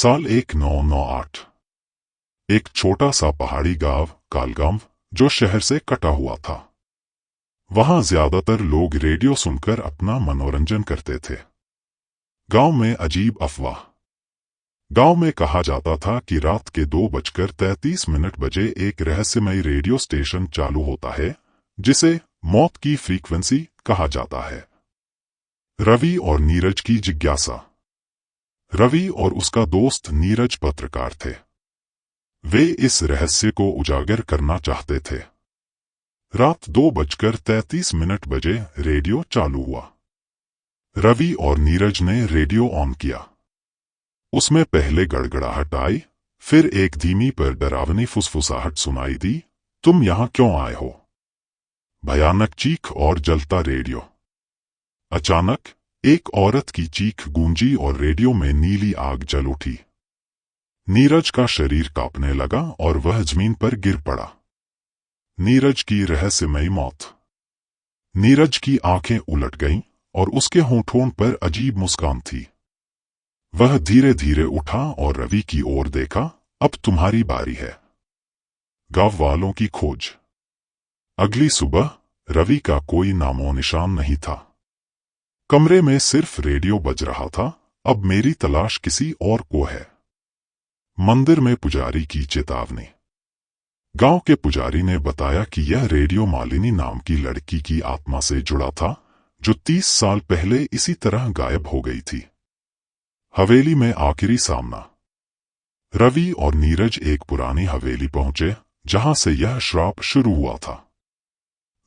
साल 1998। एक छोटा सा पहाड़ी गांव कालगांव जो शहर से कटा हुआ था। वहां ज्यादातर लोग रेडियो सुनकर अपना मनोरंजन करते थे। गांव में अजीब अफवाह। गांव में कहा जाता था कि रात के 2:33 बजे एक रहस्यमय रेडियो स्टेशन चालू होता है जिसे मौत की फ्रीक्वेंसी कहा जाता है। रवि और नीरज की जिज्ञासा। रवि और उसका दोस्त नीरज पत्रकार थे। वे इस रहस्य को उजागर करना चाहते थे। रात 2:33 बजे रेडियो चालू हुआ। रवि और नीरज ने रेडियो ऑन किया। उसमें पहले गड़गड़ाहट आई, फिर एक धीमी पर डरावनी फुसफुसाहट सुनाई दी। तुम यहां क्यों आए हो? भयानक चीख और जलता रेडियो। अचानक एक औरत की चीख गूंजी और रेडियो में नीली आग जल उठी। नीरज का शरीर कांपने लगा और वह जमीन पर गिर पड़ा। नीरज की रहस्यमयी मौत। नीरज की आंखें उलट गईं और उसके होंठों पर अजीब मुस्कान थी। वह धीरे धीरे उठा और रवि की ओर देखा। अब तुम्हारी बारी है। गांव वालों की खोज। अगली सुबह रवि का कोई नामो निशान नहीं था। कमरे में सिर्फ रेडियो बज रहा था। अब मेरी तलाश किसी और को है। मंदिर में पुजारी की चेतावनी। गांव के पुजारी ने बताया कि यह रेडियो मालिनी नाम की लड़की की आत्मा से जुड़ा था जो 30 साल पहले इसी तरह गायब हो गई थी। हवेली में आखिरी सामना। रवि और नीरज एक पुरानी हवेली पहुंचे जहां से यह श्राप शुरू हुआ था।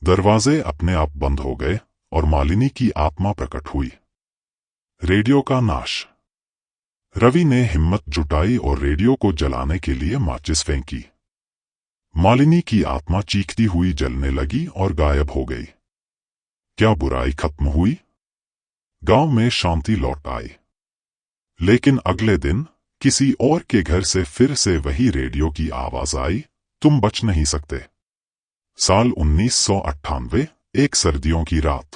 दरवाजे अपने आप बंद हो गए और मालिनी की आत्मा प्रकट हुई। रेडियो का नाश। रवि ने हिम्मत जुटाई और रेडियो को जलाने के लिए माचिस फेंकी। मालिनी की आत्मा चीखती हुई जलने लगी और गायब हो गई। क्या बुराई खत्म हुई? गांव में शांति लौट आई। लेकिन अगले दिन किसी और के घर से फिर से वही रेडियो की आवाज आई, तुम बच नहीं सकते। साल 1998। एक सर्दियों की रात।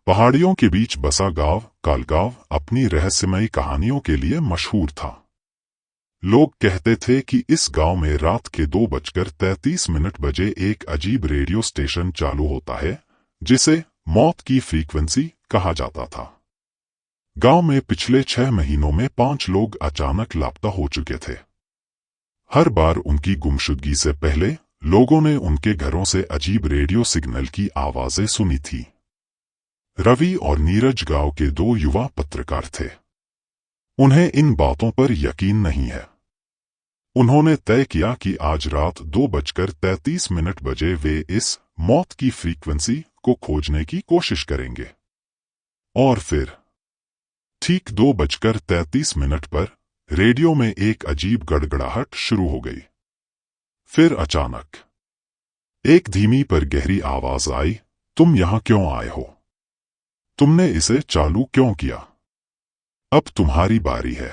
पहाड़ियों के बीच बसा गांव कालगांव अपनी रहस्यमयी कहानियों के लिए मशहूर था। लोग कहते थे कि इस गांव में रात के 2:33 बजे एक अजीब रेडियो स्टेशन चालू होता है जिसे मौत की फ्रीक्वेंसी कहा जाता था। गांव में पिछले 6 महीनों में 5 लोग अचानक लापता हो चुके थे। हर बार उनकी गुमशुदगी से पहले लोगों ने उनके घरों से अजीब रेडियो सिग्नल की आवाजें सुनी थी। रवि और नीरज गांव के 2 युवा पत्रकार थे। उन्हें इन बातों पर यकीन नहीं है। उन्होंने तय किया कि आज रात 2:33 बजे वे इस मौत की फ्रीक्वेंसी को खोजने की कोशिश करेंगे। और फिर ठीक 2:33 पर रेडियो में एक अजीब गड़गड़ाहट शुरू हो गई। फिर अचानक एक धीमी पर गहरी आवाज आई, तुम यहां क्यों आए हो? तुमने इसे चालू क्यों किया? अब तुम्हारी बारी है।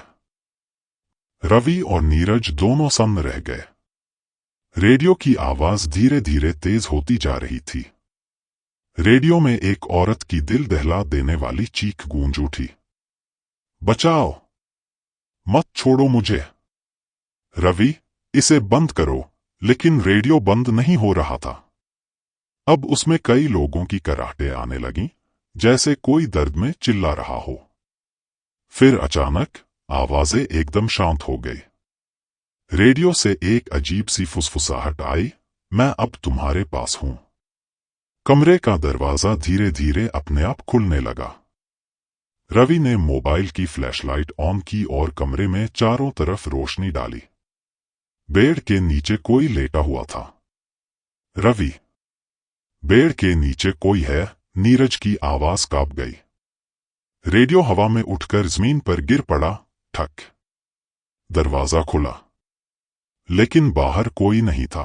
रवि और नीरज दोनों सन्न रह गए। रेडियो की आवाज धीरे धीरे तेज होती जा रही थी। रेडियो में एक औरत की दिल दहला देने वाली चीख गूंज उठी, बचाओ, मत छोड़ो मुझे। रवि, इसे बंद करो। लेकिन रेडियो बंद नहीं हो रहा था। अब उसमें कई लोगों की कराहटें आने लगीं, जैसे कोई दर्द में चिल्ला रहा हो। फिर अचानक आवाजें एकदम शांत हो गई। रेडियो से एक अजीब सी फुसफुसाहट आई, मैं अब तुम्हारे पास हूं। कमरे का दरवाजा धीरे धीरे अपने आप खुलने लगा। रवि ने मोबाइल की फ्लैशलाइट ऑन की और कमरे में चारों तरफ रोशनी डाली। बेड के नीचे कोई लेटा हुआ था। रवि, बेड के नीचे कोई है। नीरज की आवाज कांप गई। रेडियो हवा में उठकर जमीन पर गिर पड़ा। ठक। दरवाजा खुला, लेकिन बाहर कोई नहीं था।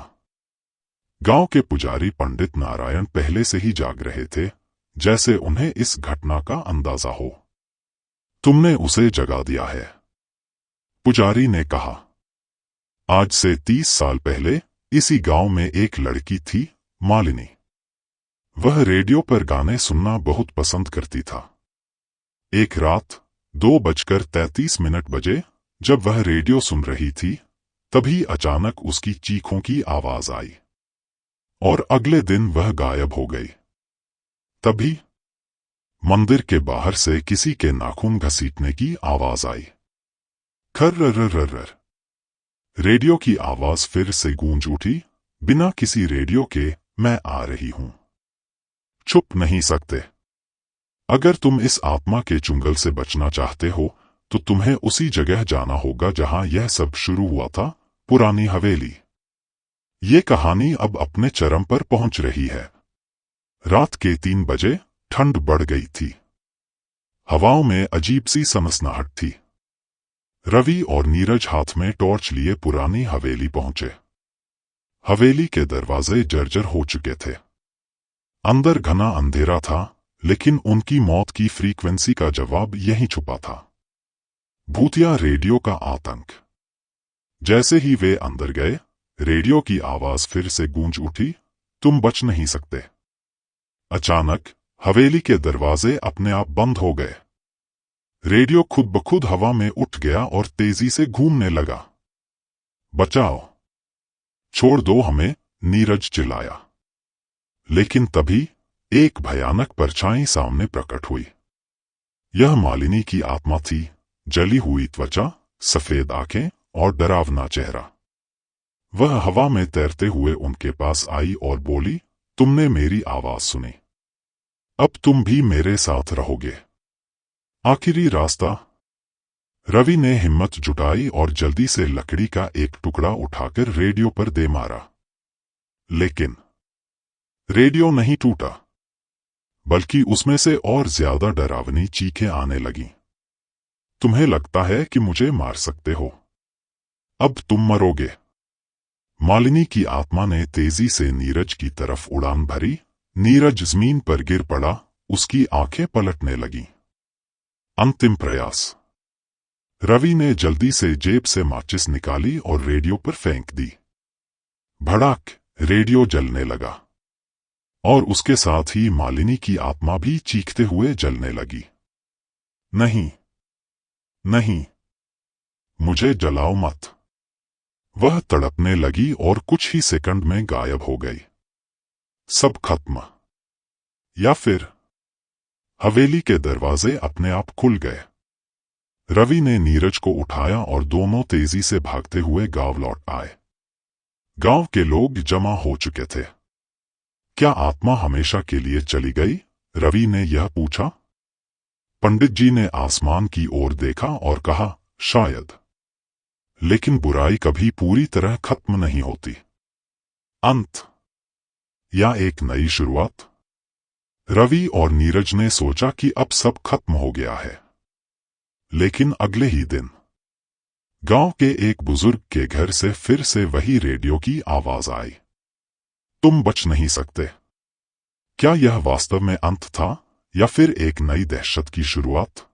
गांव के पुजारी पंडित नारायण पहले से ही जाग रहे थे, जैसे उन्हें इस घटना का अंदाजा हो। तुमने उसे जगा दिया है, पुजारी ने कहा। आज से 30 साल पहले इसी गांव में एक लड़की थी, मालिनी। वह रेडियो पर गाने सुनना बहुत पसंद करती था। एक रात 2:33 बजे जब वह रेडियो सुन रही थी, तभी अचानक उसकी चीखों की आवाज आई और अगले दिन वह गायब हो गई। तभी मंदिर के बाहर से किसी के नाखून घसीटने की आवाज आई। खर्रर्रर्रर। रेडियो की आवाज फिर से गूंज उठी, बिना किसी रेडियो के, मैं आ रही हूं। छुप नहीं सकते। अगर तुम इस आत्मा के चुंगल से बचना चाहते हो, तो तुम्हें उसी जगह जाना होगा जहां यह सब शुरू हुआ था, पुरानी हवेली। ये कहानी अब अपने चरम पर पहुंच रही है। रात के 3 बजे ठंड बढ़ गई थी। हवाओं में अजीब सी सनसनाहट थी। रवि और नीरज हाथ में टॉर्च लिए पुरानी हवेली पहुंचे। हवेली के दरवाजे जर्जर हो चुके थे। अंदर घना अंधेरा था, लेकिन उनकी मौत की फ्रीक्वेंसी का जवाब यहीं छुपा था। भूतिया रेडियो का आतंक। जैसे ही वे अंदर गए, रेडियो की आवाज फिर से गूंज उठी, तुम बच नहीं सकते। अचानक हवेली के दरवाजे अपने आप बंद हो गए। रेडियो खुद ब खुद हवा में उठ गया और तेजी से घूमने लगा। बचाओ, छोड़ दो हमें, नीरज चिल्लाया। लेकिन तभी एक भयानक परछाई सामने प्रकट हुई। यह मालिनी की आत्मा थी, जली हुई त्वचा, सफेद आंखें और डरावना चेहरा। वह हवा में तैरते हुए उनके पास आई और बोली, तुमने मेरी आवाज सुनी, अब तुम भी मेरे साथ रहोगे। आखिरी रास्ता। रवि ने हिम्मत जुटाई और जल्दी से लकड़ी का एक टुकड़ा उठाकर रेडियो पर दे मारा। लेकिन रेडियो नहीं टूटा, बल्कि उसमें से और ज्यादा डरावनी चीखें आने लगीं। तुम्हें लगता है कि मुझे मार सकते हो? अब तुम मरोगे। मालिनी की आत्मा ने तेजी से नीरज की तरफ उड़ान भरी। नीरज जमीन पर गिर पड़ा, उसकी आंखें पलटने लगीं। अंतिम प्रयास। रवि ने जल्दी से जेब से माचिस निकाली और रेडियो पर फेंक दी। भड़ाक, रेडियो जलने लगा और उसके साथ ही मालिनी की आत्मा भी चीखते हुए जलने लगी। नहीं, नहीं, मुझे जलाओ मत। वह तड़पने लगी और कुछ ही सेकंड में गायब हो गई। सब खत्म। या फिर हवेली के दरवाजे अपने आप खुल गए। रवि ने नीरज को उठाया और दोनों तेजी से भागते हुए गांव लौट आए। गांव के लोग जमा हो चुके थे। क्या आत्मा हमेशा के लिए चली गई? रवि ने यह पूछा। पंडित जी ने आसमान की ओर देखा और कहा, शायद, लेकिन बुराई कभी पूरी तरह खत्म नहीं होती। अंत या एक नई शुरुआत? रवि और नीरज ने सोचा कि अब सब खत्म हो गया है। लेकिन अगले ही दिन गांव के एक बुजुर्ग के घर से फिर से वही रेडियो की आवाज आई। तुम बच नहीं सकते। क्या यह वास्तव में अंत था या फिर एक नई दहशत की शुरुआत?